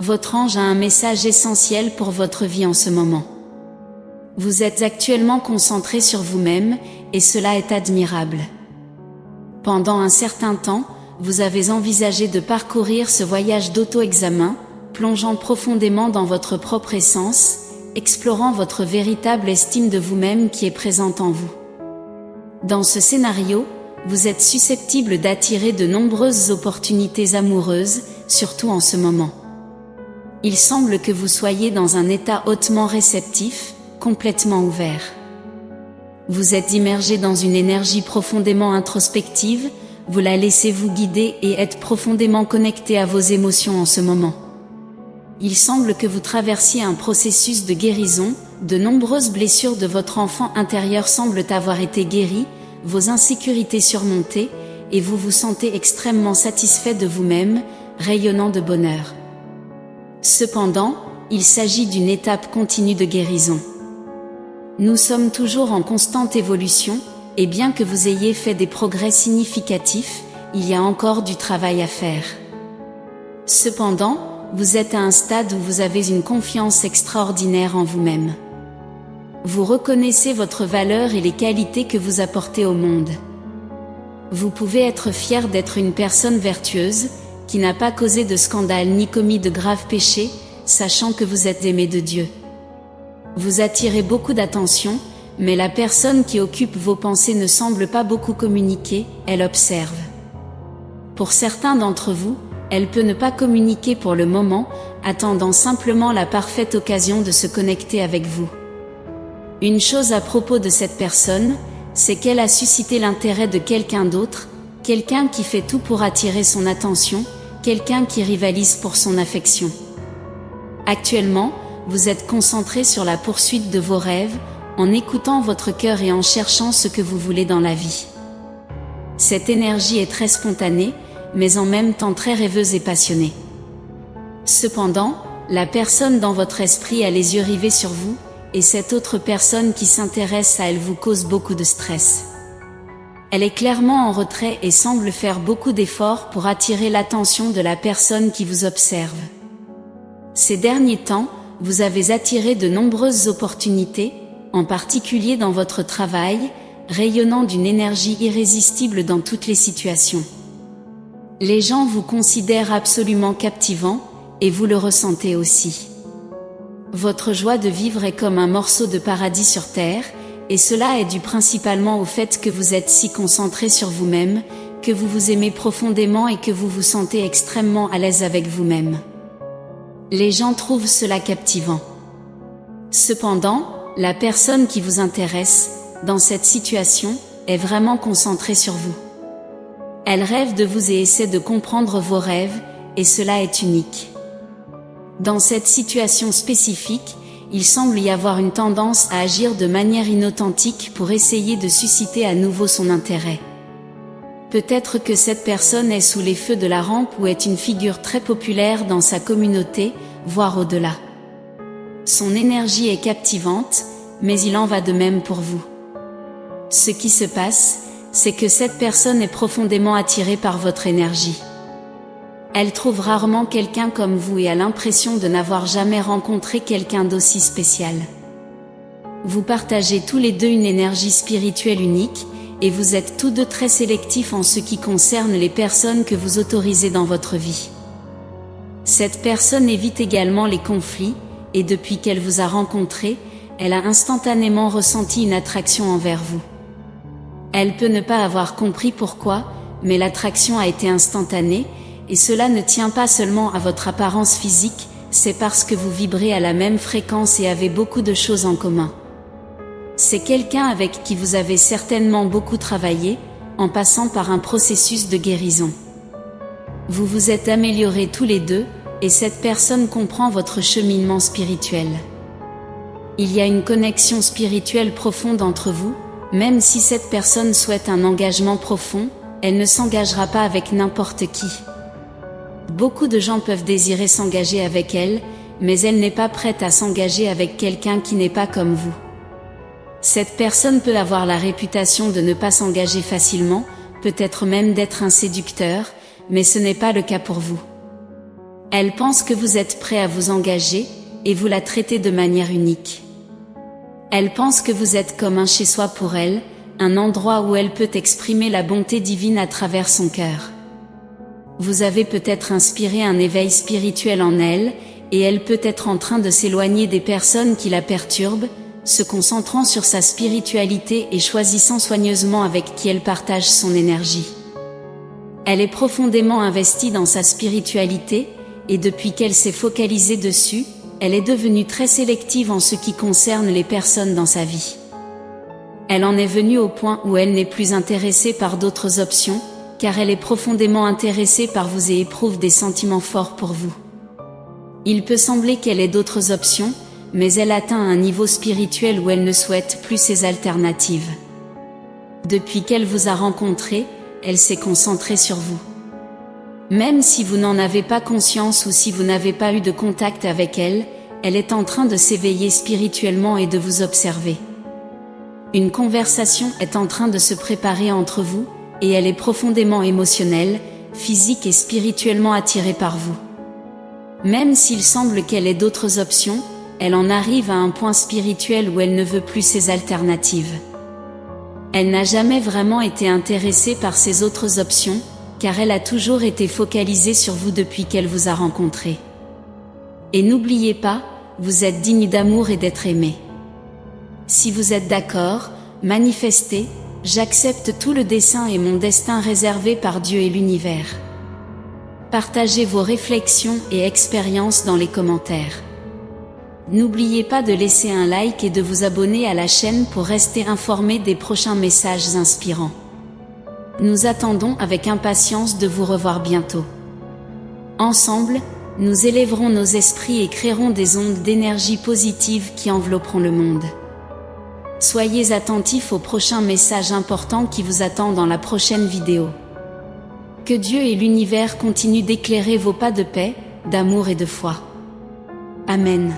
Votre ange a un message essentiel pour votre vie en ce moment. Vous êtes actuellement concentré sur vous-même, et cela est admirable. Pendant un certain temps, vous avez envisagé de parcourir ce voyage d'auto-examen, plongeant profondément dans votre propre essence, explorant votre véritable estime de vous-même qui est présente en vous. Dans ce scénario, vous êtes susceptible d'attirer de nombreuses opportunités amoureuses, surtout en ce moment. Il semble que vous soyez dans un état hautement réceptif, complètement ouvert. Vous êtes immergé dans une énergie profondément introspective, vous la laissez vous guider et êtes profondément connecté à vos émotions en ce moment. Il semble que vous traversiez un processus de guérison, de nombreuses blessures de votre enfant intérieur semblent avoir été guéries, vos insécurités surmontées, et vous vous sentez extrêmement satisfait de vous-même, rayonnant de bonheur. Cependant, il s'agit d'une étape continue de guérison. Nous sommes toujours en constante évolution, et bien que vous ayez fait des progrès significatifs, il y a encore du travail à faire. Cependant, vous êtes à un stade où vous avez une confiance extraordinaire en vous-même. Vous reconnaissez votre valeur et les qualités que vous apportez au monde. Vous pouvez être fier d'être une personne vertueuse, qui n'a pas causé de scandale ni commis de graves péchés, sachant que vous êtes aimé de Dieu. Vous attirez beaucoup d'attention, mais la personne qui occupe vos pensées ne semble pas beaucoup communiquer, elle observe. Pour certains d'entre vous, elle peut ne pas communiquer pour le moment, attendant simplement la parfaite occasion de se connecter avec vous. Une chose à propos de cette personne, c'est qu'elle a suscité l'intérêt de quelqu'un d'autre, quelqu'un qui fait tout pour attirer son attention, quelqu'un qui rivalise pour son affection. Actuellement, vous êtes concentré sur la poursuite de vos rêves, en écoutant votre cœur et en cherchant ce que vous voulez dans la vie. Cette énergie est très spontanée, mais en même temps très rêveuse et passionnée. Cependant, la personne dans votre esprit a les yeux rivés sur vous, et cette autre personne qui s'intéresse à elle vous cause beaucoup de stress. Elle est clairement en retrait et semble faire beaucoup d'efforts pour attirer l'attention de la personne qui vous observe. Ces derniers temps, vous avez attiré de nombreuses opportunités, en particulier dans votre travail, rayonnant d'une énergie irrésistible dans toutes les situations. Les gens vous considèrent absolument captivant, et vous le ressentez aussi. Votre joie de vivre est comme un morceau de paradis sur terre, et cela est dû principalement au fait que vous êtes si concentré sur vous-même, que vous vous aimez profondément et que vous vous sentez extrêmement à l'aise avec vous-même. Les gens trouvent cela captivant. Cependant, la personne qui vous intéresse, dans cette situation, est vraiment concentrée sur vous. Elle rêve de vous et essaie de comprendre vos rêves, et cela est unique. Dans cette situation spécifique, il semble y avoir une tendance à agir de manière inauthentique pour essayer de susciter à nouveau son intérêt. Peut-être que cette personne est sous les feux de la rampe ou est une figure très populaire dans sa communauté, voire au-delà. Son énergie est captivante, mais il en va de même pour vous. Ce qui se passe, c'est que cette personne est profondément attirée par votre énergie. Elle trouve rarement quelqu'un comme vous et a l'impression de n'avoir jamais rencontré quelqu'un d'aussi spécial. Vous partagez tous les deux une énergie spirituelle unique, et vous êtes tous deux très sélectifs en ce qui concerne les personnes que vous autorisez dans votre vie. Cette personne évite également les conflits, et depuis qu'elle vous a rencontré, elle a instantanément ressenti une attraction envers vous. Elle peut ne pas avoir compris pourquoi, mais l'attraction a été instantanée, et cela ne tient pas seulement à votre apparence physique, c'est parce que vous vibrez à la même fréquence et avez beaucoup de choses en commun. C'est quelqu'un avec qui vous avez certainement beaucoup travaillé, en passant par un processus de guérison. Vous vous êtes améliorés tous les deux, et cette personne comprend votre cheminement spirituel. Il y a une connexion spirituelle profonde entre vous, même si cette personne souhaite un engagement profond, elle ne s'engagera pas avec n'importe qui. Beaucoup de gens peuvent désirer s'engager avec elle, mais elle n'est pas prête à s'engager avec quelqu'un qui n'est pas comme vous. Cette personne peut avoir la réputation de ne pas s'engager facilement, peut-être même d'être un séducteur, mais ce n'est pas le cas pour vous. Elle pense que vous êtes prêt à vous engager, et vous la traitez de manière unique. Elle pense que vous êtes comme un chez-soi pour elle, un endroit où elle peut exprimer la bonté divine à travers son cœur. Vous avez peut-être inspiré un éveil spirituel en elle, et elle peut être en train de s'éloigner des personnes qui la perturbent, se concentrant sur sa spiritualité et choisissant soigneusement avec qui elle partage son énergie. Elle est profondément investie dans sa spiritualité, et depuis qu'elle s'est focalisée dessus, elle est devenue très sélective en ce qui concerne les personnes dans sa vie. Elle en est venue au point où elle n'est plus intéressée par d'autres options, car elle est profondément intéressée par vous et éprouve des sentiments forts pour vous. Il peut sembler qu'elle ait d'autres options, mais elle atteint un niveau spirituel où elle ne souhaite plus ces alternatives. Depuis qu'elle vous a rencontré, elle s'est concentrée sur vous. Même si vous n'en avez pas conscience ou si vous n'avez pas eu de contact avec elle, elle est en train de s'éveiller spirituellement et de vous observer. Une conversation est en train de se préparer entre vous, et elle est profondément émotionnelle, physique et spirituellement attirée par vous. Même s'il semble qu'elle ait d'autres options, elle en arrive à un point spirituel où elle ne veut plus ces alternatives. Elle n'a jamais vraiment été intéressée par ces autres options, car elle a toujours été focalisée sur vous depuis qu'elle vous a rencontré. Et n'oubliez pas, vous êtes digne d'amour et d'être aimé. Si vous êtes d'accord, manifestez, j'accepte tout le dessein et mon destin réservé par Dieu et l'univers. Partagez vos réflexions et expériences dans les commentaires. N'oubliez pas de laisser un like et de vous abonner à la chaîne pour rester informé des prochains messages inspirants. Nous attendons avec impatience de vous revoir bientôt. Ensemble, nous élèverons nos esprits et créerons des ondes d'énergie positive qui envelopperont le monde. Soyez attentifs aux prochains messages importants qui vous attendent dans la prochaine vidéo. Que Dieu et l'univers continuent d'éclairer vos pas de paix, d'amour et de foi. Amen.